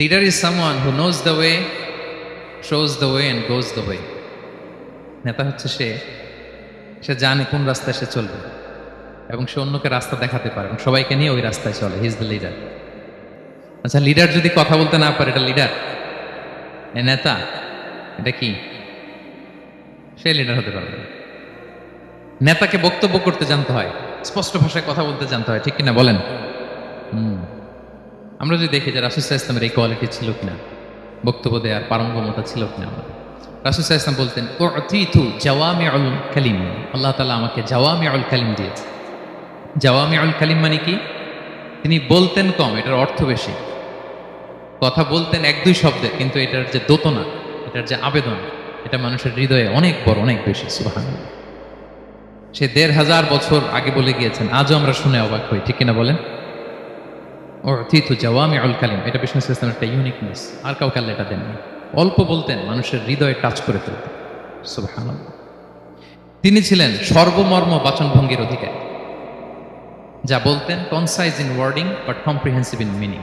Leader is someone who knows the way, shows the way and goes the way. নেতা হচ্ছে সে জানে কোন রাস্তায় সে চলবে এবং সে অন্যকে রাস্তা দেখাতে পারে এবং সবাইকে নিয়ে ওই রাস্তায় চলে। হি ইজ দ্য লিডার। আচ্ছা, লিডার যদি কথা বলতে না পারে, এটা লিডার? এ নেতা? এটা কি? সে লিডার হতে পারবে না। নেতাকে বক্তব্য করতে জানতে হয়, স্পষ্ট ভাষায় কথা বলতে জানতে হয়, ঠিক কিনা বলেন? আমরা যদি দেখি যে রাসূল সাল্লাল্লাহু আলাইহি ওয়াসাল্লামের এই কোয়ালিটি ছিল কিনা, বক্তব্য দেওয়ার পারঙ্গমতা ছিল কিনা। রাসূল সাল্লাল্লাহু আলাইহি ওয়াসাল্লাম বলতেন, উতিতু জাওয়ামিউল কালিম, আল্লাহ তাআলা আমাকে জাওয়ামিউল কালিম দিয়েছে। জাওয়ামিউল কালিম মানে কি? তিনি বলতেন কম, এটার অর্থ বেশি। কথা বলতেন এক দুই শব্দের, কিন্তু এটার যে দোতনা, এটার যে আবেদন, এটা মানুষের হৃদয়ে অনেক বড়, অনেক বেশি। সুবহানাল্লাহ। সে ১৫০০ বছর আগে বলে গিয়েছেন, আজও আমরা শুনে অবাক হই, ঠিক কিনা বলেন? উতিতু জাওয়ামিউল কালিম, এটা বিষ্ণু সাল্লাল্লাহু আলাইহি ওয়াসাল্লামের একটা ইউনিকনেস। আর কাউকে আল্লাহ এটা দেননি। অল্প বলতেন, মানুষের হৃদয়ে টাচ করে ফেলতেন। সুবহানাল্লাহ। তিনি ছিলেন সর্বমর্ম বাচনভঙ্গির অধিকারী। যা বলতেন concise in wording but comprehensive in meaning.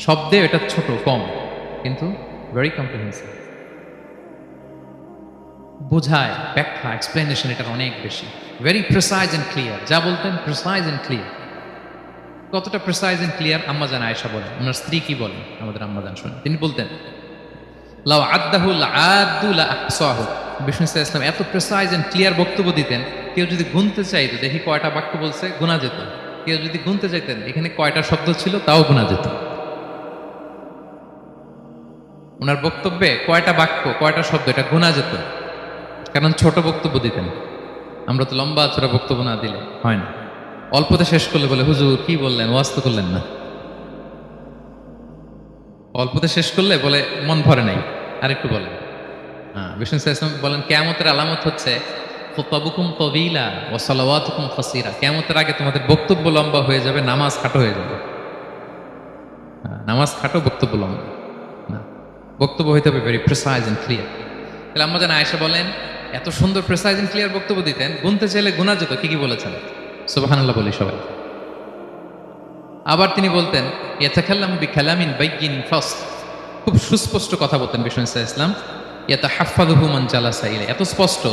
শব্দে এটা ছোট কম, কিন্তু ভেরি কম্প্রিহেন্সিভ। বোঝায়, ব্যাখ্যা, এক্সপ্লেনেশন এটার অনেক বেশি। Very precise and clear. যা বলতেন প্রিসাইজ এন্ড ক্লিয়ার। কতটা প্রিসাইজ এন্ড ক্লিয়ার? আম্মাজান আয়েশা বলেন, ওনার স্ত্রী কি বলেন, আমাদের আম্মাজান শুনে। তিনি বলতেন, লাউ আদ্দাহু লাআদ্দু লাআহসাহু। বিষ্ণু সাল্লাল্লাহু আলাইহি ওয়াসাল্লাম এত প্রিসাইজ এন্ড ক্লিয়ার বক্তব্য দিতেন, কেউ যদি গুনতে চাইতো, দেখি কয়টা বাক্য বলছে, গোনা যেত। কেউ যদি গুনতে চাইতেন এখানে কয়টা শব্দ ছিল, তাও গোনা যেত। ওনার বক্তব্যে কয়টা বাক্য, কয়টা শব্দ, এটা গোনা যেত, কারণ ছোট বক্তব্য দিতেন। আমরা তো লম্বা চড়া বক্তব্য না দিলে হয় না। অল্পতে শেষ করলে বলে, হুজুর কি বললেন, ওয়াজ তো করলেন না। অল্পতে শেষ করলে বলে, মন ভরে নাই, আরেকটু বলেন। বিষ্ণু সাল্লাল্লাহু আলাইহি ওয়াসাল্লাম বলেন, কিয়ামতের আলামত হচ্ছে খুতাবুকুম তাওয়িলা ওয়া সালাওয়াতুকুম কাসীরা। কিয়ামতের আগে তোমাদের বক্তব্য লম্বা হয়ে যাবে, নামাজ খাটো হয়ে যাবে। নামাজ খাটো, বক্তব্য লম্বা না। বক্তব্য হইতে হবে ভেরি প্রিসাইজ এন্ড ক্লিয়ার। তাহলে আম্মাজান আয়েশা বলেন, এত সুন্দর প্রিসাইজ এন্ড ক্লিয়ার বক্তব্য দিতেন, গুনতে চাইলে গুনা যেত। কি কি বলেছেন? সুবহানাল্লাহ বলি সবাই। আবার তিনি বলতেন, ইয়াতাকাল্লামু বিকালামিন বাইয়িন ফাসল। খুব সুস্পষ্ট কথা বলতেন বিষ্ণু সাল্লাল্লাহু আলাইহি ওয়াসাল্লাম। ইয়াতাহাফাযুহু মান জালাসা ইলাইহি, এত স্পষ্ট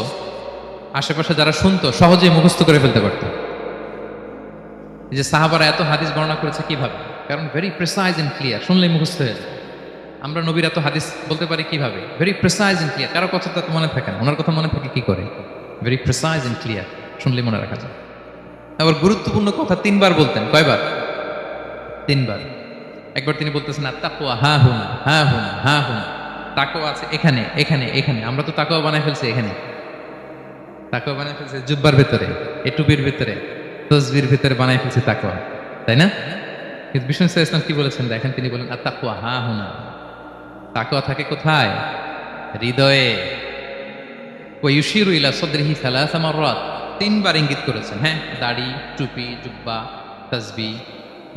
আশেপাশে যারা শুনতো সহজেই মুখস্থ করে ফেলতে পারত। এই যে সাহাবারা এত হাদিস বর্ণনা করেছে কিভাবে? কারণ ভেরি প্রিসাইজ এন্ড ক্লিয়ার, শুনলেই মুখস্থ হয়ে যায়। আমরা নবীর এত হাদিস বলতে পারি কিভাবে? Very precise and clear. কারো কথা তো মনে থাকে না, ওনার কথা মনে থাকে কি করে? ভেরি প্রিসাইজ এন্ড ক্লিয়ার, শুনলেই মনে রাখা যায়। আবার গুরুত্বপূর্ণ কথা ৩ বার বলতেন। কয়বার? ৩ বার। একবার তিনি বলতেছেন, তাকওয়া হা হুনা হা হুনা হা হুনা। তাকওয়া আছে এখানে, এখানে, এখানে। আমরা তো তাকওয়া বানাই ফেলছি এখানে। তাকওয়া বানাই ফেলছি জুব্বার ভিতরে, এই টুপির ভিতরে, তসবির ভিতরে বানাই ফেলছি তাকওয়া, তাই না? কিন্তু বিষ্ণু সাল্লাল্লাহু আলাইহি ওয়াসাল্লাম কি বলেছেন দেখেন, তিনি বলেন, তাকওয়া হা হুনা। তাকওয়া থাকে কোথায়? হৃদয়ে। ওয়া ইউশিরু ইলা সাদরিহি সালাসা মাররাত। ৩ বার ইঙ্গিত করেছেন। হ্যাঁ, দাড়ি, টুপি, জুব্বা, তাসবিহ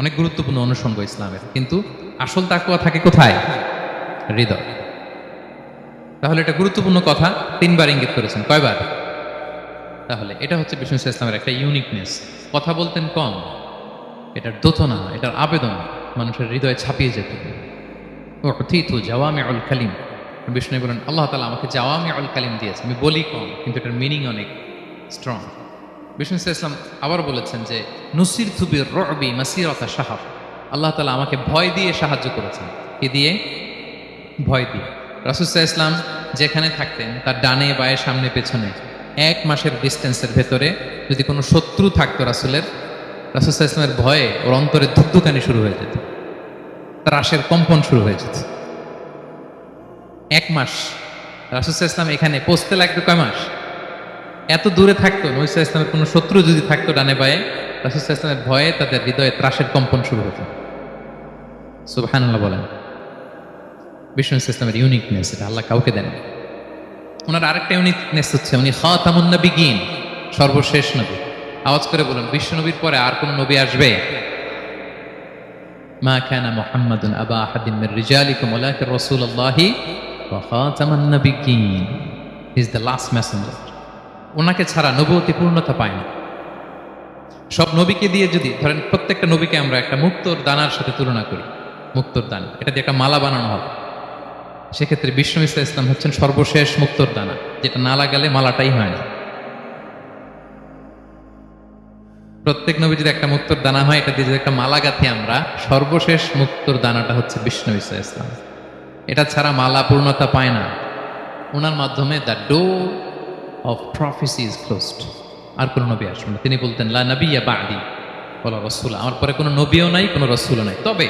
অনেক গুরুত্বপূর্ণ অনুষঙ্গ ইসলামের, কিন্তু আসল তাকওয়া থাকে কোথায়? হৃদয়। তাহলে এটা গুরুত্বপূর্ণ কথা, ৩ বার ইঙ্গিত করেছেন। কয়বার? তাহলে এটা হচ্ছে বিষ্ণু সাল্লাল্লাহু আলাইহি ওয়াসাল্লামের একটা ইউনিকনেস। কথা বলতেন কম, এটার দোতনা, এটার আবেদন মানুষের হৃদয়ে ছাপিয়ে যেত। উতিতু জাওয়ামিউল কালিম। বিষ্ণু বলেন, আল্লাহ তাআলা আমাকে জাওয়ামিউল কালিম দিয়েছে। আমি বলি কম, কিন্তু এটার মিনিং অনেক স্ট্রং। বিষ্ণু সাল্লাল্লাহু আলাইহি ওয়াসাল্লাম আবার বলেছেন যে, নুসিরতু বির-রু'বি মাসিরাতা শাহর। আল্লাহ তাআলা আমাকে ভয় দিয়ে সাহায্য করেছেন। কি দিয়ে? ভয় দিয়ে। রাসূল সাল্লাল্লাহু আলাইহি ওয়াসাল্লাম যেখানে থাকতেন, তার ডানে বায়ে সামনে পেছনে ১ মাসের ডিস্টেন্সের ভেতরে যদি কোনো শত্রু থাকতো রাসূলের, রাসূল সাল্লাল্লাহু আলাইহি ওয়াসাল্লামের ভয়ে ওর অন্তরে ধুকধুকানি শুরু হয়ে যেত, ত্রাসের কম্পন শুরু হয়ে যেত। ১ মাস রাসূল সাল্লাল্লাহু আলাইহি ওয়াসাল্লাম এখানে পৌঁছতে লাগবে কয় মাস? এত দূরে থাকতো, নবী সাল্লাল্লাহু আলাইহি ওয়াসাল্লামের কোনো শত্রু যদি থাকতো ডানে বায়ে, রাসূল সাল্লাল্লাহু আলাইহি ওয়াসাল্লামের ভয়ে তাদের হৃদয়ে ত্রাসের কম্পন শুরু হতো। সুবহানাল্লাহ বলেন। বিষ্ণু সাল্লাল্লাহু আলাইহি ওয়াসাল্লামের ইউনিকনেস, এটা আল্লাহ কাউকে দেন। ওনার আরেকটা ইউনিকনেস হচ্ছে, উনি খাতামুন নবিয়্যিন, সর্বশেষ নবী। আওয়াজ করে বলুন, বিশ্ব নবীর পরে আর কোন নবী আসবে? মা কানা মুহাম্মাদুন আবা আহাদিন মির রিজালিকুম ওয়ালাকিন রাসূলুল্লাহি ওয়া খাতামান নবিয়্যিন। He is the last messenger. ওনাকে ছাড়া নবুয়তি পূর্ণতা পায় না। সব নবীকে দিয়ে যদি ধরেন, প্রত্যেকটা নবীকে আমরা একটা মুক্তোর দানার সাথে তুলনা করি, মুক্তোর দানা, এটা দিয়ে একটা মালা বানানো হবে। সেক্ষেত্রে বিষ্ণু ইসা ইসলাম হচ্ছেন সর্বশেষ মুক্তোর দানা, যেটা না লাগালে মালাটাই হয় না। প্রত্যেক নবী যদি একটা মুক্তোর দানা হয়, এটা দিয়ে যদি একটা মালা গাঁথি আমরা, সর্বশেষ মুক্তোর দানাটা হচ্ছে বিষ্ণু ইসা ইসলাম। এটা ছাড়া মালা পূর্ণতা পায় না। ওনার মাধ্যমে the door of prophecy is closed. আর কোন নবী আসবেন না। তিনি বলতেন লা নাবিয়্যা বা'দি ওয়ালা রাসূল, আমার পরে কোনো নবীও নাই, কোনো রাসূলও নাই। তবে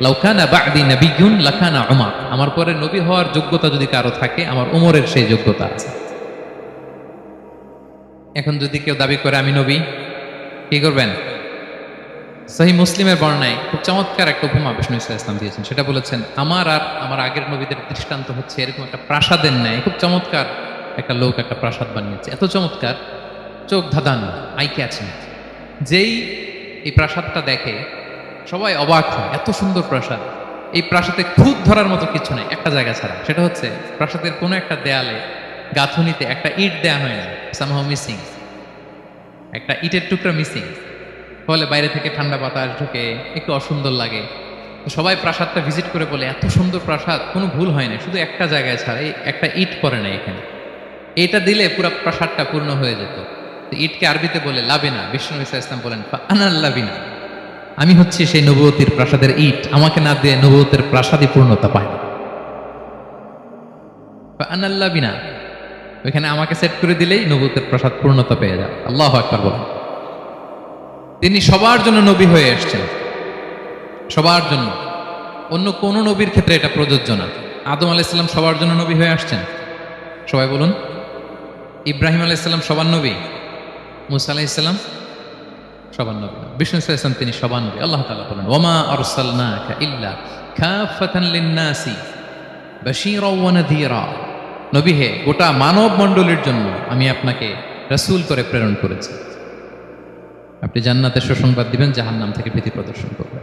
লাউ কানা বা'দি নাবিয়্যুন লাকানা উমর, আমার পরে নবী হওয়ার যোগ্যতা যদি কারো থাকে, আমার উমরের সেই যোগ্যতা আছে। এখন যদি কেউ দাবি করে আমি নবী, কি করবেন? সহিহ মুসলিমের বর্ণনায় খুব চমৎকার একটা উপমা বিষ্ণু ইসা ইসলাম দিয়েছেন। সেটা বলেছেন, আমার আর আমার আগের নবীদের দৃষ্টান্ত হচ্ছে এরকম একটা প্রাসাদের ন্যায়। খুব চমৎকার একটা লোক একটা প্রাসাদ বানিয়েছে, এত চমৎকার, চোখ ধাঁধানো, আই ক্যাচিং। যেই এই প্রাসাদটা দেখে সবাই অবাক হয়, এত সুন্দর প্রাসাদ। এই প্রাসাদে খুঁত ধরার মতো কিছু নেই একটা জায়গা ছাড়া, সেটা হচ্ছে প্রাসাদের কোনো একটা দেয়ালে গাঁথুনিতে একটা ইট দেয়া হয় না, সামহাউ মিসিং, একটা ইটের টুকরা মিসিং। ফলে বাইরে থেকে ঠান্ডা বাতাস ঢুকে একটু অসুন্দর লাগে। তো সবাই প্রাসাদটা ভিজিট করে বলে এত সুন্দর প্রাসাদ, কোনো ভুল হয় না, শুধু একটা জায়গায় ছাড়া, এই একটা ইট পড়ে না এখানে। এটা দিলে পুরো প্রাসাদটা পূর্ণ হয়ে যেত। তো ইটকে আরবিতে বলে লাবিনা। বিষ্ণু ইসা ইসলাম বলেন আনাল লাবিনা, আমি হচ্ছি সেই নবুয়তির প্রাসাদের ইট, আমাকে না দিয়ে নবুয়তের প্রাসাদই পূর্ণতা পায় না। আনাল লাবিনা, ওইখানে আমাকে সেট করে দিলেই নবুয়তের প্রাসাদ পূর্ণতা পেয়ে যাবে। আল্লাহু আকবার বলেন। তিনি সবার জন্য নবী হয়ে এসেছেন, সবার জন্য। অন্য কোন নবীর ক্ষেত্রে এটা প্রযোজ্য না। আদম আলাইহিস সালাম সবার জন্য নবী হয়ে আসছেন, সবাই বলুন। ইব্রাহিম আলাইহিস সালাম সবার নবী, মুসা আলাইহিস সালাম সবার নবী। বিষ্ণু ইসলাম তিনি সবার নবী। আল্লাহ তাআলা বলেন ওয়ামা আরসালনাকা ইল্লা কাফাতান লিন-নাসি বাশীরাও ওয়া নাযীরা, নবী হে, গোটা মানব মণ্ডলীর জন্য আমি আপনাকে রাসূল করে প্রেরণ করেছি। আপনি জান্নাতের সুসংবাদ দিবেন, জাহান্নাম থেকে ভীতি প্রদর্শন করবেন।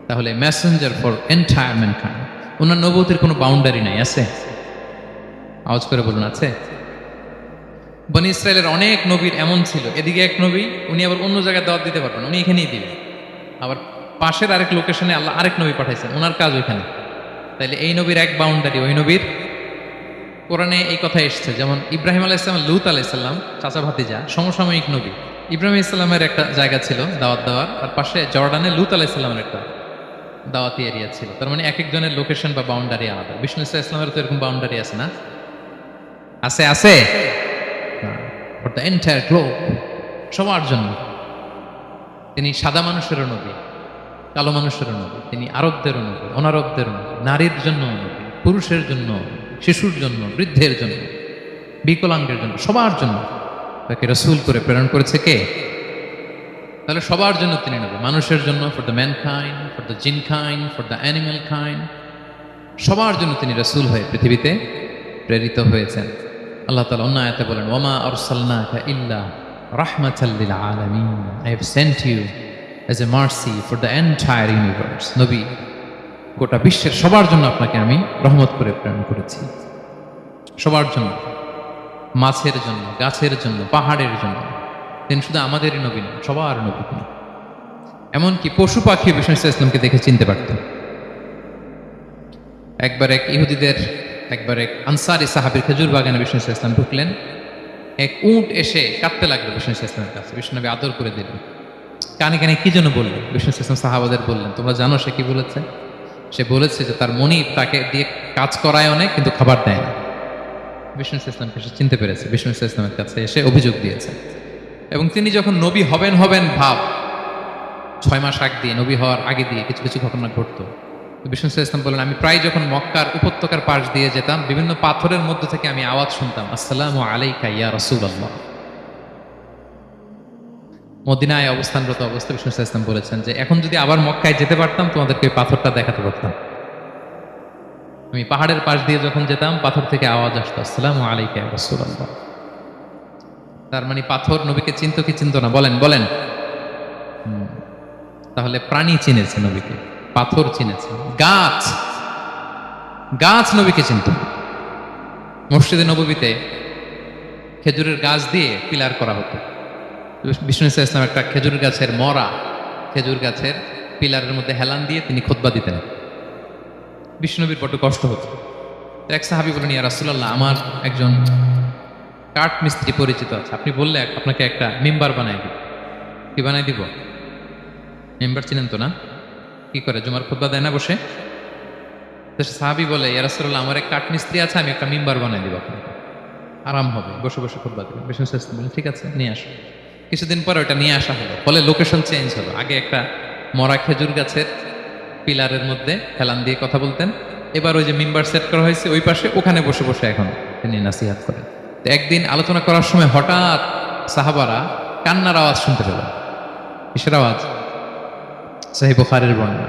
তাহলে মেসেঞ্জার ফর এন্টায়ার ম্যানকাইন্ড। ওনার নবুয়তের কোনো বাউন্ডারি নাই, আছে? আওয়াজ করে বলুন, আছে? বনি ইসরায়েলের অনেক নবীর এমন ছিল, এদিকে এক নবী, উনি আবার অন্য জায়গায় দাওয়াত দিতে পারবেন, উনি এখানেই দিবেন। আবার পাশের আরেক লোকেশনে আল্লাহ আরেক নবী পাঠাইছেন, ওনার কাজ ওইখানে। তাইলে এই নবীর এক বাউন্ডারি, ওই নবীর। কোরআনে এই কথা এসেছে, যেমন ইব্রাহিম আলাইহিস সালাম, লূত আলাইহিস সালাম চাচা ভাতিজা, সমসাময়িক নবী। ইব্রাহিম ইসলামের একটা জায়গা ছিল দাওয়াত দেওয়ার, আর পাশে জর্ডানে লূত আলাইহিস সালামের একটা দাওয়াতি এরিয়া ছিল। তার মানে এক একজনের লোকেশন বা বাউন্ডারি আলাদা। বিষ্ণু ইসলামের তো এরকম বাউন্ডারি আছে না? আছে, আছে। ফর দ্য এন্টায়ার গ্লোব, সবার জন্য। তিনি সাদা মানুষেরও নবী, কালো মানুষেরও নবী, তিনি আরবদেরও নবী, অনারবদেরও নবী, নারীর জন্য নবী, পুরুষের জন্য, শিশুর জন্য, বৃদ্ধের জন্য, বিকলাঙ্গের জন্য, সবার জন্য তাকে রাসূল করে প্রেরণ করেছে কে? তাহলে সবার জন্য তিনি নবী, মানুষের জন্য, for the mankind, for the জিনকাইন্ড, for the animal kind, সবার জন্য তিনি রাসূল হয়ে পৃথিবীতে প্রেরিত হয়েছেন। আল্লাহ তাআলা অন্য আয়াতে বলেন ওয়ামা আরসালনাকা ইল্লা রাহমাতাল লিল আলামিন, I have sent you as a mercy for the entire universe. নবী, গোটা বিশ্বের সবার জন্য আপনাকে আমি রহমত করে প্রেরণ করেছি, সবার জন্য, মাছের জন্য, গাছের জন্য, পাহাড়ের জন্য। তিনি শুধু আমাদেরই নবী নন, সবার নবী তিনি। এমনকি পশু পাখি বিষ্ণু ইসলামকে দেখে চিনতে পারতেন। একবার এক আনসারি সাহাবীর খেজুর বাগানে বিষ্ণু ইসলাম ঢুকলেন। এক উট এসে কাঁদতে লাগলো বিষ্ণু ইসলামের কাছে। বিষ্ণু নবী আদর করে দিলেন। কানে কানে কি জন্য বললেন? বিষ্ণু ইসলাম সাহাবাদের বললেন, তোমরা জানো সে কি বলেছে? সে বলেছে যে তার মনিব তাকে দিয়ে কাজ করায় অনেক, কিন্তু খাবার দেয় না। বিষ্ণু ইসলামকে সে চিনতে পেরেছে, বিষ্ণু ইসলামের কাছে এসে অভিযোগ দিয়েছে। এবং তিনি যখন নবী হবেন ভাব 6 মাস আগ দিয়ে, নবী হওয়ার আগে দিয়ে কিছু কিছু ঘটনা ঘটতো। বিষ্ণু ইসলাম বলেন, আমি প্রায় যখন মক্কার উপত্যকার পাশ দিয়ে যেতাম, বিভিন্ন পাথরের মধ্যে থেকে আমি আওয়াজ শুনতাম, আসসালামু আলাইকা ইয়া রাসূলুল্লাহ। মদিনায় অবস্থানরত অবস্থায় বিষ্ণু ইসলাম বলেছেন যে এখন যদি আবার মক্কায় যেতে পারতাম, তোমাদেরকে ওই পাথরটা দেখাতে পারতাম। আমি পাহাড়ের পাশ দিয়ে যখন যেতাম, পাথর থেকে আওয়াজ আসতো, আসসালামু আলাইকা ইয়া রাসূলুল্লাহ। তার মানে পাথর নবীকে চিনত কি চিনত না? বলেন বলেন। তাহলে প্রাণী চিনেছে নবীকে, পাথর চিনেছে, গাছ নবীকে চিনত। মসজিদে নববীতে খেজুরের গাছ দিয়ে পিলার করা হতো। বিষ্ণু ইসলাম একটা খেজুর গাছের পিলারের মধ্যে হেলান দিয়ে তিনি খুতবা দিতেন। বিষ্ণুনবীর বড্ড কষ্ট হতো। তো এক সাহাবী বলেন, ইয়া রাসূলুল্লাহ, আমার একজন কাঠ মিস্ত্রি পরিচিত আছে, আপনি বললে আপনাকে একটা মিম্বার বানাই দিব। কি বানাই দিব? মেম্বার চিনেন তো না? কি করে, জুমার খুতবা দেয় না বসে? তো সাহাবী বলে, ইয়া রাসূলুল্লাহ, আমার এক কাঠ মিস্ত্রি আছে, আমি একটা মিম্বার বানাই দিব আপনাকে, আরাম হবে, বসে বসে খুতবা দিবেন। বিষ্ণু সাল্লাল্লাহু আলাইহি ওয়াসাল্লাম বলেন, ঠিক আছে, নিয়ে আসো। কিছুদিন পরে ওটা নিয়ে আসা হলো, ফলে লোকেশন চেঞ্জ হলো। আগে একটা মরা খেজুর গাছের পিলারের মধ্যে হেলান দিয়ে কথা বলতেন, এবার ওই যে মিম্বার সেট করা হয়েছে ওই পাশে, ওখানে বসে বসে এখন তিনি নাসিহাত করেন। তো একদিন আলোচনা করার সময় হঠাৎ সাহাবারা কান্নার আওয়াজ শুনতে পেল। কিসের আওয়াজ? সহিহ বুখারীর বর্ণনা,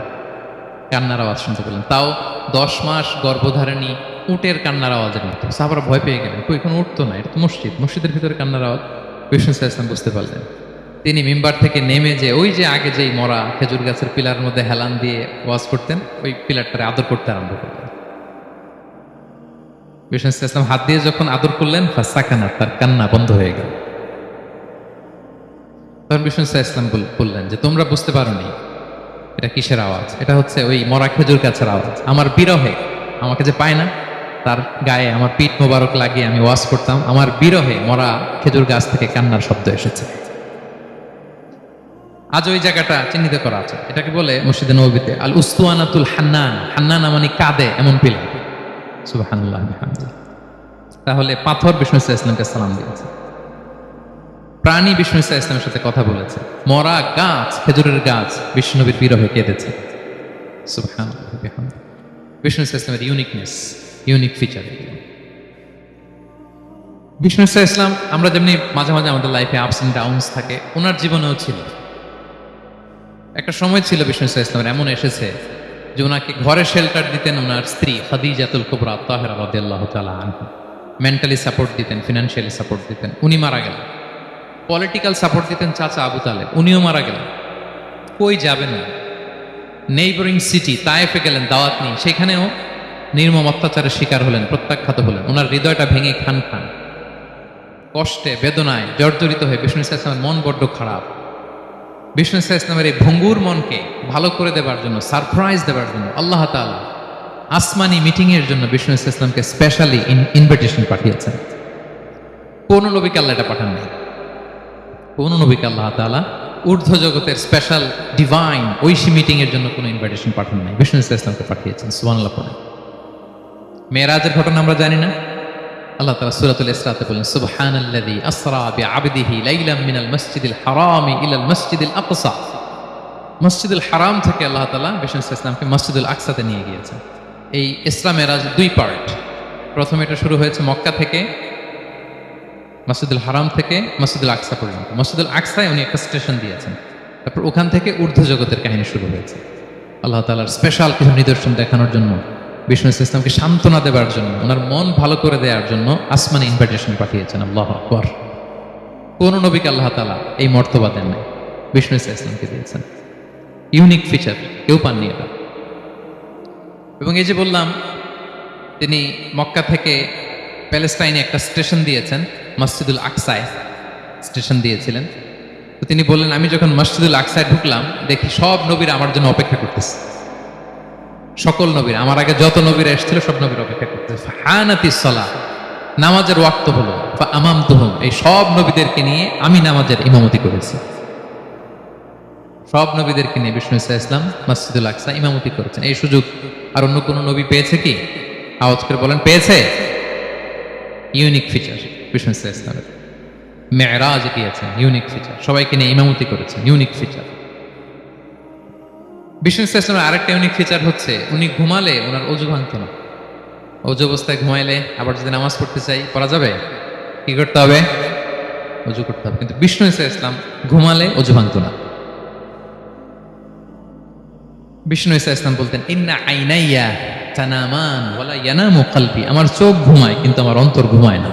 কান্নার আওয়াজ শুনতে পেলেন। তাও 10 মাস গর্ভধারিণী উটের কান্নার আওয়াজের মতো। সাহাবারা ভয় পেয়ে গেলেন, কই কোনো উঠতো না, এটা তো মসজিদ, মসজিদের ভিতরে কান্নার আওয়াজ। বিষ্ণু সাল্লাল্লাহু আলাইহি ওয়াসাল্লাম বুঝতে পারলেন। তিনি মিম্বার থেকে নেমে যে ওই যে আগে যেই মরা খেজুর গাছের পিলারের মধ্যে হেলান দিয়ে ওয়াজ করতেন, ওই পিলারটারে আদর করতে আরম্ভ করলেন। বিষ্ণু সাল্লাল্লাহু আলাইহি ওয়াসাল্লাম হাত দিয়ে যখন আদর করলেন, ফাসাকানা, তার কান্না বন্ধ হয়ে গেল। তখন বিষ্ণু সাল্লাল্লাহু আলাইহি ওয়াসাল্লাম বললেন যে, তোমরা বুঝতে পারোনি এটা কিসের আওয়াজ? এটা হচ্ছে ওই মরা খেজুর গাছের আওয়াজ। আমার বিরহে, আমাকে যে পায় না, তার গায়ে আমার পিঠ মোবারক লাগিয়ে আমি ওয়াজ করতাম, আমার বিরহে মরা খেজুর গাছ থেকে কান্নার শব্দ এসেছে। আজ ওই জায়গাটা চিহ্নিত করা আছে। এটাকে বলে মসজিদে নববীতে আল উস্তুয়ানাতুল হান্নান। হান্নান মানে কাঁদে এমন পিলার। সুবহানাল্লাহ বিহামদিহি। তাহলে পাথর বিষ্ণু সাল্লাল্লাহু আলাইহি ওয়াসাল্লামকে সালাম দিয়েছে, প্রাণী বিষ্ণু সাল্লাল্লাহু আলাইহি ওয়াসাল্লামের সাথে কথা বলেছে, মরা গাছ, খেজুরের গাছ বিষ্ণুনবীর বিরহে কেঁদেছে। সুবহানাল্লাহ বিহামদিহি। বিষ্ণু সাল্লাল্লাহু আলাইহি ওয়াসাল্লামের ইউনিকনেস, ইউনিক ফিচার। বিষ্ণু সাল্লাল্লাহু আলাইহি ওয়াসাল্লাম, আমরা যেমনি মাঝে মাঝে আমাদের লাইফে আপস এন্ড ডাউনস থাকে, ওনার জীবনেও ছিল। একটা সময় ছিল বিষ্ণু সাল্লাল্লাহু আলাইহি ওয়াসাল্লামের এমন এসেছে যে ওনাকে ঘরে শেল্টার দিতেন ওনার স্ত্রী খাদিজাতুল কুবরা তাহেরা রাদিয়াল্লাহু তাআলা আনহা, মেন্টালি সাপোর্ট দিতেন, ফিনান্সিয়ালি সাপোর্ট দিতেন। উনি মারা গেলেন। পলিটিক্যাল সাপোর্ট দিতেন চাচা আবু তালেব, উনিও মারা গেলেন। কই যাবেন না, নেইবরিং সিটি তায়েফে গেলেন দাওয়াত নিয়ে, সেখানেও নির্মম অত্যাচারের শিকার হলেন, প্রত্যাখ্যাত হলেন। ওনার হৃদয়টা ভেঙে খান খান, কষ্টে বেদনায় জর্জরিত হয়ে বিষ্ণু সাল্লাল্লাহু আলাইহি ওয়াসাল্লামের মন বড্ড খারাপ। বিষ্ণু সাল্লাল্লাহু আলাইহি ওয়াসাল্লামের এই ভঙ্গুর মনকে ভালো করে দেবার জন্য, সারপ্রাইজ দেবার জন্য আল্লাহ তাআলা আসমানি মিটিং এর জন্য বিষ্ণু সাল্লাল্লাহু আলাইহি ওয়াসাল্লামকে স্পেশালি ইনভিটেশন পাঠিয়েছেন। কোন নবীকে আল্লাহ এটা পাঠান নাই। কোন নবীকে আল্লাহ তাআলা ঊর্ধ্ব জগতের স্পেশাল ডিভাইন ঐশী মিটিং এর জন্য কোনো ইনভিটেশন পাঠান নাই, বিষ্ণু সাল্লাল্লাহু আলাইহি ওয়াসাল্লামকে পাঠিয়েছেন। সুবহানাল্লাহ পড়েন। মেরাজের ঘটনা আমরা জানি না? আল্লাহ তাআলা সূরাতুল ইসরাতে বলেন, সুবহানাল্লাযী আসরা বিআবদিহি লাইলাম মিনাল মাসজিদিল হারামি ইলাল মাসজিদিল আকসা। মসজিদুল হারাম থেকে আল্লাহ তাআলা বিষ্ণু সাল্লাল্লাহু আলাইহি ওয়াসাল্লামকে মসজিদুল আকসাতে নিয়ে গিয়েছেন। এই ইসরা মেরাজ দুই পার্ট। প্রথমে এটা শুরু হয়েছে মক্কা থেকে, মসজিদুল হারাম থেকে মসজিদুল আকসা পর্যন্ত। মসজিদুল আকসায় উনি একটা স্টেশন দিয়েছেন, তারপর ওখান থেকে ঊর্ধ্ব জগতের কাহিনী শুরু হয়েছে। আল্লাহ তাআলার স্পেশাল কিছু নিদর্শন দেখানোর জন্য, বিষ্ণু সাল্লাল্লাহু আলাইহি ওয়াসাল্লামকে সান্ত্বনা দেওয়ার জন্য, ওনার মন ভালো করে দেওয়ার জন্য আসমানি ইনভিটেশন পাঠিয়েছেন। আল্লাহু আকবার। কোন নবীকে আল্লাহ তাআলা এই মর্তবা দেন নাই, বিষ্ণু সাল্লাল্লাহু আলাইহি ওয়াসাল্লামকে দিয়েছেন। ইউনিক ফিচার, কেউ পাননি এটা। এবং এই যে বললাম, তিনি মক্কা থেকে প্যালেস্টাইনে একটা স্টেশন দিয়েছেন, মসজিদুল আকসায় স্টেশন দিয়েছিলেন। তো তিনি বললেন, আমি যখন মসজিদুল আকসায় ঢুকলাম, দেখি সব নবীরা আমার জন্য অপেক্ষা করতেছে। সকল নবীরা, আমার আগে যত নবীরা এসেছিল সব নবীরা অপেক্ষা করতেছে। ফাহানাতিস সালাহ, নামাজের ওয়াক্ত হলো। ফাআমামতুহুম, এই সব নবীদেরকে নিয়ে আমি নামাজের ইমামতি করেছি। সব নবীদেরকে নিয়ে বিষ্ণু সাল্লাল্লাহু আলাইহি ওয়াসাল্লাম মসজিদুল আকসা ইমামতি করেছেন। এই সুযোগ আর অন্য কোনো নবী পেয়েছে কি? আওয়াজ করে বলেন, পেয়েছে? ইউনিক ফিচার বিষ্ণু সাল্লাল্লাহু আলাইহি ওয়াসাল্লামের। মেরাজ গিয়েছেন, ইউনিক ফিচার। সবাইকে নিয়ে ইমামতি করেছেন, ইউনিক ফিচার। বিষ্ণু সাল্লাল্লাহু আলাইহি ওয়াসাল্লামের আরেকটা ইউনিক ফিচার হচ্ছে, উনি ঘুমালে ওনার অজু ভাঙত না। অজু অবস্থায় ঘুমাইলে আবার যদি নামাজ পড়তে চাই, পড়া যাবে? কি করতে হবে? অজু করতে হবে। কিন্তু বিষ্ণু সাল্লাল্লাহু আলাইহি ওয়াসাল্লাম ঘুমালে অজু ভাঙত না। বিষ্ণু সাল্লাল্লাহু আলাইহি ওয়াসাল্লাম বলতেন, ইন্না আইনাইয়া তানামান ওয়ালা ইয়ানামু কলবি, আমার চোখ ঘুমায় কিন্তু আমার অন্তর ঘুমায় না।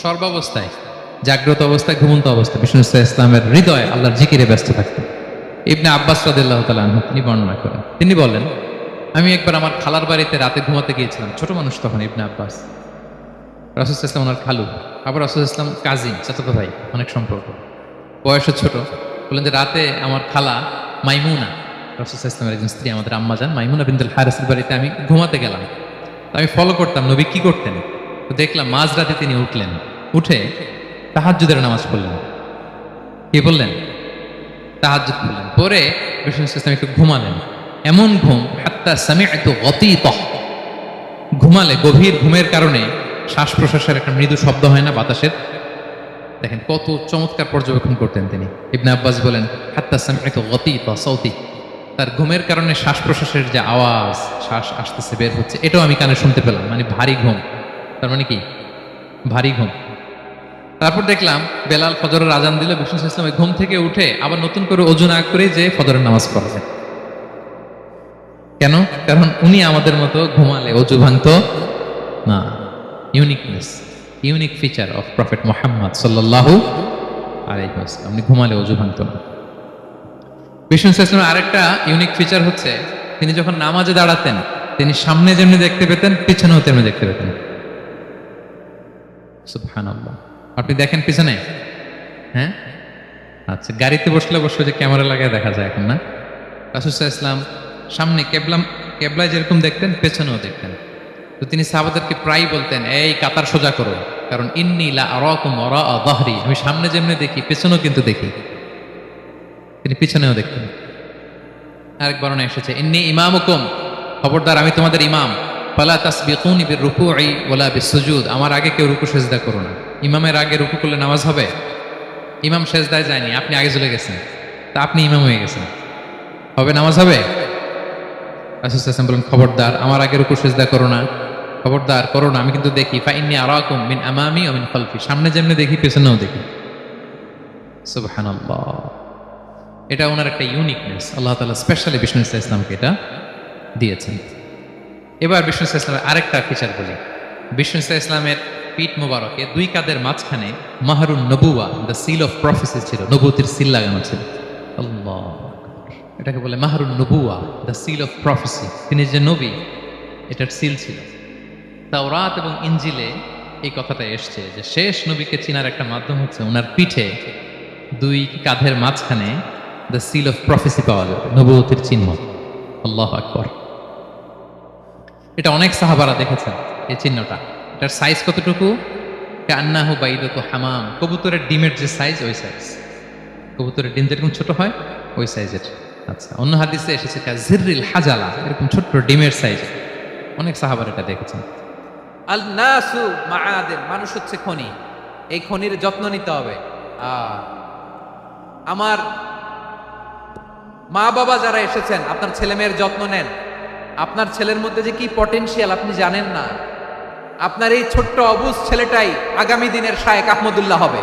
সর্বাবস্থায়, জাগ্রত অবস্থায়, ঘুমন্ত অবস্থায় বিষ্ণু সাল্লাল্লাহু আলাইহি ওয়াসাল্লামের হৃদয় আল্লাহর জিকিরে ব্যস্ত থাকতেন। ইবনে আব্বাস রাদিয়াল্লাহু তাআলা আনহু তিনি বর্ণনা করেন, তিনি বলেন, আমি একবার আমার খালার বাড়িতে রাতে ঘুমাতে গিয়েছিলাম। ছোট মানুষ তখন ইবনে আব্বাস। রাসূল সাল্লাল্লাহু আলাইহি ওয়াসাল্লাম ওনার খালু, আবার রাসূল সাল্লাল্লাহু আলাইহি ওয়াসাল্লাম কাজিন, চাচাতো ভাই, অনেক সম্পর্ক, বয়সে ছোট। বললেন যে রাতে আমার খালা মাইমুনা, রাসূল সাল্লাল্লাহু আলাইহি ওয়াসাল্লামের একজন স্ত্রী আমাদের আম্মা জান মাইমুনা বিনতুল হারিসের বাড়িতে আমি ঘুমাতে গেলাম। তো আমি ফলো করতাম নবী কি করতেন। তো দেখলাম মাঝরাতে তিনি উঠলেন, উঠে তাহাজ্জুদের নামাজ পড়লেন। কি বললেন? তাহাজ্জুদ পড়লেন। পরে বিষ্ণু ইসলাম একটু ঘুমালেন। এমন ঘুম হাত্তা সামি'তু গতীতাহ, ঘুমালে গভীর ঘুমের কারণে শ্বাস প্রশ্বাসের একটা মৃদু শব্দ হয় না বাতাসের। দেখেন কত চমৎকার পর্যবেক্ষণ করতেন তিনি। ইবনে আব্বাস বলেন হাত্তা সামি'তু গতীতা সাউতি, তার ঘুমের কারণে শ্বাস প্রশ্বাসের যে আওয়াজ, শ্বাস আসতেছে বের হচ্ছে, এটাও আমি কানে শুনতে পেলাম। মানে ভারী ঘুম, তার মানে কি ভারী ঘুম। তারপর দেখলাম বেলাল ফজরের আজান দিল, বিষ্ণু ইসলাম ঘুম থেকে উঠে আবার নতুন করে ওযু না করে যে ফজরের নামাজ পড়ালেন। কেন? কারণ উনি আমাদের মতো ঘুমালে ওযু ভাঙতো না। Uniqueness, unique feature of prophet Muhammad সাল্লাল্লাহু আলাইহি ওয়াসাল্লাম, উনি ঘুমালে ওযু ভাঙতো না। বিষ্ণু ইসলামের আরেকটা ইউনিক ফিচার হচ্ছে তিনি যখন নামাজে দাঁড়াতেন তিনি সামনে যেমনি দেখতে পেতেন পিছনেও তেমনি দেখতে পেতেন। সুবহানাল্লাহ। আপনি দেখেন পিছনে? হ্যাঁ, আচ্ছা। গাড়িতে বসলে অবশ্য যে ক্যামেরা লাগায় দেখা যায় এখন, না? রাসূল সাল্লাল্লাহু আলাইহি ওয়াসাল্লাম সামনে কেবলায় যেরকম দেখতেন পেছনেও দেখতেন। তো তিনি সাহাবাদেরকে প্রায় বলতেন এই কাতার সোজা করো, কারণ ইন্নী লা আরাকুম ওয়ারাআ যাহরি, আমি সামনে যেমনি দেখি পেছনেও কিন্তু দেখি। তিনি পিছনেও দেখতেন। আরেক বর্ণনা এসেছে ইন্নী ইমামুকুম, খবরদার আমি তোমাদের ইমাম। ফালা তাসবিকুনি বিররুকুই ওয়ালা বিসসুজুদ, আমার আগে কেউ রুকু সেজদা করো না। ইমামের আগে রুকু করলে নামাজ হবে? ইমাম সেজদায় যায়নি, আপনি আগে চলে গেছেন, তা আপনি ইমাম হয়ে গেছেন, হবে? নামাজ হবে? রাসূল সাল্লাল্লাহু আলাইহি ওয়াসাল্লাম বলেন খবরদার আমার আগে রুকু সেজদা করো না, খবরদার করো না, আমি কিন্তু দেখি। ফা ইন্নী আরাকুম মিন আমামি ওয়া মিন খালফি, সামনে যেমনি দেখি পেছনেও দেখি। সুবহানাল্লাহ। এটা ওনার একটা ইউনিকনেস, আল্লাহ তাআলা স্পেশালি বিষ্ণু ইসলামকে এটা দিয়েছেন। এবার বিষ্ণু ইসলামের আরেকটা ফিচার বলি। বিষ্ণু ইসলামের পিঠ মোবারকে দুই কাঁধের মাঝখানে মাহরুন নবুয়া, দ্য সিল অফ প্রফেসি ছিল, নবুয়তির সিল লাগানো ছিল। আল্লাহ, এটাকে বলে মাহরুন নবুয়া, দ্য সিল অফ প্রফেসি, তিনি যে নবী এটার সিল ছিল। তাওরাত এবং ইনজিলে এই কথাটা এসছে যে শেষ নবীকে চিনার একটা মাধ্যম হচ্ছে ওনার পিঠে দুই কাঁধের মাঝখানে দ্য সিল অফ প্রফেসি পাওয়া যাবে, নবুয়তির চিহ্ন। আল্লাহু আকবার। এটা অনেক সাহাবারা দেখেছেন এই চিহ্নটা। এটার সাইজ কতটুকু? কান্নাহু বাইদাতু হামাম, কবুতরের ডিমের যে সাইজ ওই সাইজ। কবুতরের ডিম যেরকম ছোট হয় ওই সাইজের। আচ্ছা, অন্য হাদিসে এসেছে জিররিল হাজালা, এরকম ছোট্ট ডিমের সাইজ। অনেক সাহাবারা এটা দেখেছেন। আল নাসু মাআদিন, মানুষ হচ্ছে খনি, এই খনির যত্ন নিতে হবে। আমার মা বাবা যারা এসেছেন আপনার ছেলে মেয়ের যত্ন নেন। আপনার ছেলের মধ্যে যে কি পটেনশিয়াল আপনি জানেন না। আপনার এই ছোট্ট অবুজ ছেলেটাই আগামী দিনের শায়েখ আহমদুল্লাহ হবে।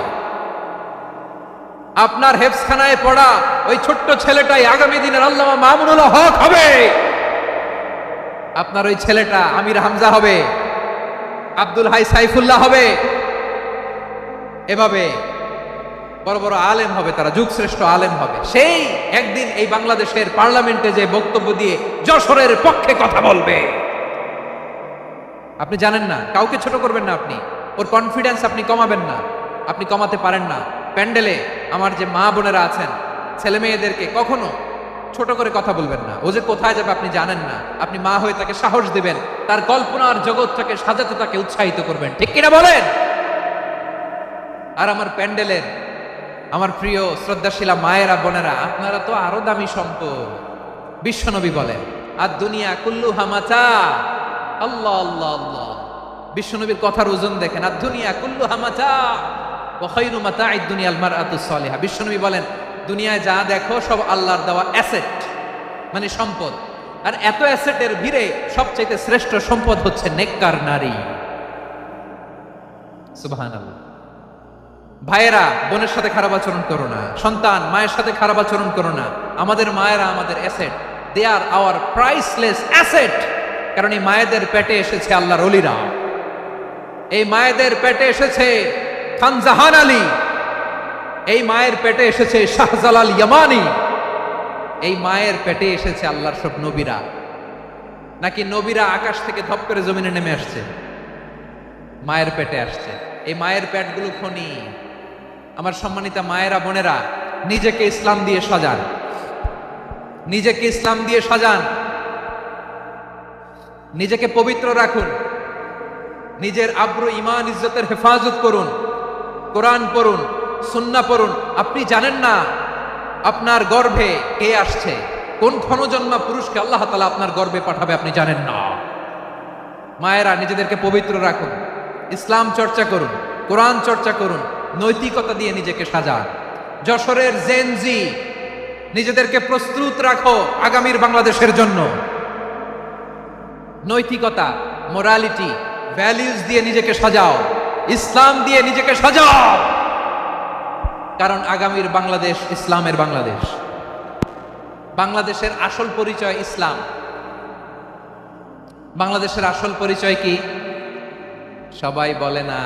আপনার হেফজখানায় পড়া ওই ছোট্ট ছেলেটাই আগামী দিনের আল্লামা মামুনুল হক হবে। আপনার ওই ছেলেটা আমির হামজা হবে, আব্দুল হাই সাইফুল্লাহ হবে। এভাবে বড় বড় আলেম হবে, তারা যুগশ্রেষ্ঠ আলেম হবে। সেই একদিন এই বাংলাদেশের পার্লামেন্টে যে বক্তব্য দিয়ে যশোরের পক্ষে কথা বলবে। আপনি জানেন না, কাউকে ছোট করবেন না আপনি, ওর কনফিডেন্স আপনি কমাবেন না, আপনি কমাতে পারেন না। প্যান্ডেলে আমার যে মা বোনেরা আছেন, ছেলে মেয়েদেরকে কখনো ছোট করে কথা বলবেন না। ও যে কোথায় যাবে আপনি জানেন না, আপনি মা হয়ে তাকে সাহস দিবেন, তার কল্পনার জগৎটাকে সাজাতে তাকে উৎসাহিত করবেন, ঠিক কিনা বলেন? আর আমার প্যান্ডেলের আমার প্রিয় শ্রদ্ধাশীলা মায়েরা বোনেরা, আপনারা তো আরো দামি সম্পদ। বিশ্বনবী বলেন আর দুনিয়া কুল্লুহা মাতা। আল্লাহ আল্লাহ আল্লাহ, বিশ্বনবীর কথার ওজন দেখেন। আর দুনিয়া কুল্লুহা মাতা ওয়া খায়রু মাতা'আদ দুনিয়াল মারআতুস সালিহা। বিশ্বনবী বলেন দুনিয়ায় যা দেখো সব আল্লাহর দেওয়া অ্যাসেট, মানে সম্পদ। আর এত অ্যাসেটের ভিড়ে সবচেয়ে শ্রেষ্ঠ সম্পদ হচ্ছে নেককার নারী। সুবহানাল্লাহ। ভাইয়েরা বোনের সাথে খারাপ আচরণ করো না, সন্তান মায়ের সাথে খারাপ আচরণ করো না। আমাদের মায়েরা আমাদের asset, they are our priceless asset. কারণ এই মায়েদের পেটে এসেছে আল্লাহর ওলিরা, এই মায়েদের পেটে এসেছে খান জাহান আলী, এই মায়ের পেটে এসেছে শাহজালাল ইয়ামানি, এই মায়ের পেটে এসেছে আল্লাহর সব নবীরা। নাকি নবীরা আকাশ থেকে ধপ করে জমিনে নেমে আসছে? মায়ের পেটে আসছে। এই মায়ের পেটগুলো খনি। আমার সম্মানিতা মায়েরা বোনেরা, নিজেকে ইসলাম দিয়ে সাজান, নিজেকে ইসলাম দিয়ে সাজান, নিজেকে পবিত্র রাখুন, নিজের আব্রু ইমান ইজ্জতের হেফাজত করুন, কোরআন পড়ুন, সুন্নাহ পড়ুন। আপনি জানেন না আপনার গর্ভে কে আসছে, কোন ক্ষণজন্মা পুরুষকে আল্লাহ তাআলা আপনার গর্ভে পাঠাবে, আপনি জানেন না। মায়েরা নিজেদেরকে পবিত্র রাখুন, ইসলাম চর্চা করুন, কোরআন চর্চা করুন, নৈতিকতা দিয়ে নিজেকে সাজান। যশোরের জেনজি, নিজেদেরকে প্রস্তুত রাখো আগামীর বাংলাদেশের জন্য। নৈতিকতা, মোরালিটি, ভ্যালিউজ দিয়ে নিজেকে সাজাও, ইসলাম দিয়ে নিজেকে সাজাও, কারণ আগামীর বাংলাদেশ ইসলামের বাংলাদেশ। বাংলাদেশের আসল পরিচয় ইসলাম। বাংলাদেশের আসল পরিচয় কি? সবাই বলে না।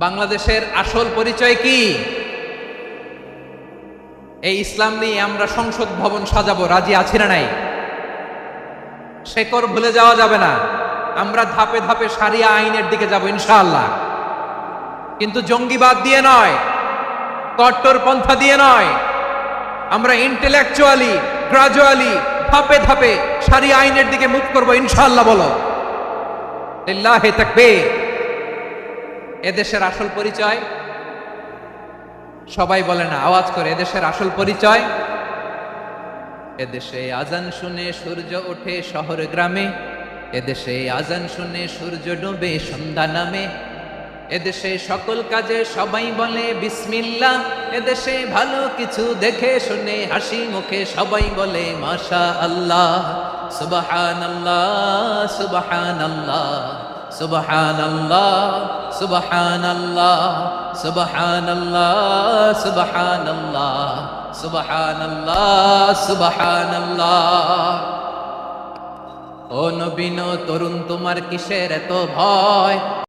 বাংলাদেশের আসল পরিচয় কি? এই ইসলাম নিয়ে আমরা সংসদ ভবন সাজাবো, রাজি আছি না নাই? শেকড় ভুলে যাওয়া যাবে না। আমরা ধাপে ধাপে শারিয়া আইনের দিকে যাব ইনশাআল্লাহ, কিন্তু জঙ্গিবাদ দিয়ে নয়, কট্টরপন্থা দিয়ে নয়। আমরা ইন্টেলেকচুয়ালি, গ্রাজুয়ালি, ধাপে ধাপে শারিয়া আইনের দিকে মুভ করবো ইনশাআল্লাহ। বলো লিল্লাহি তাকবীর। এদেশের আসল পরিচয় সবাই বলে না, আওয়াজ করে, এদেশের আসল পরিচয়। এদেশে আজান শুনে সূর্য ওঠে শহর গ্রামে, এদেশে আজান শুনে সূর্য ডোবে সন্ধ্যা নামে, এদেশে সকল কাজে সবাই বলে বিসমিল্লাহ, এদেশে ভালো কিছু দেখে শুনে হাসি মুখে সবাই বলে মাশা আল্লাহ, সুবহানাল্লাহ সুবহানাল্লাহ সুবহানাল্লাহ সুবহানাল্লাহ সুবহানাল্লাহ সুবহানাল্লাহ সুবহানাল্লাহ সুবহানাল্লাহ। ও নবীন তরুণ, তোমার কিসের এত ভয়?